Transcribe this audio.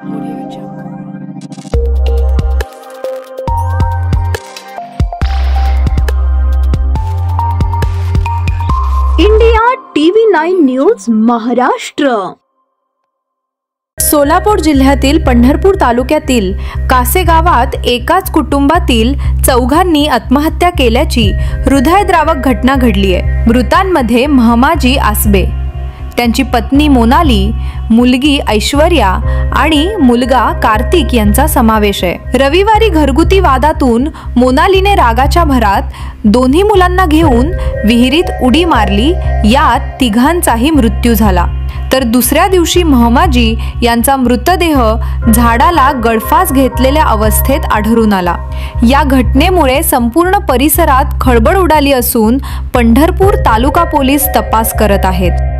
India TV 9 news Maharashtra. Solapur जिल्ह्यातील पंढरपूर तालुक्यातील कासे गावात एकाच कुटुंबातील चौघांनी आत्महत्या केल्याची हृदयद्रावक घटना घडली आहे। मृतांमध्ये महमाजी आसबे, त्यांची पत्नी मोनाली, मुलगी ऐश्वर्या आणि मुलगा कार्तिक यांचा समावेश आहे। रविवारी घरगुती वादातून मोनालीने रागाच्या भरात दोन्ही मुलांना घेऊन विहिरीत उडी मारली, यात तिघांचाही मृत्यू झाला। तर दुसऱ्या दिवशी महमाजी यांचा मृतदेह झाडाला गळफास घेतलेल्या अवस्थेत आढळून आला। या घटनेमुळे संपूर्ण परिसरात खळबळ उडाली असून पंढरपूर तालुका पोलीस तपास करत आहेत।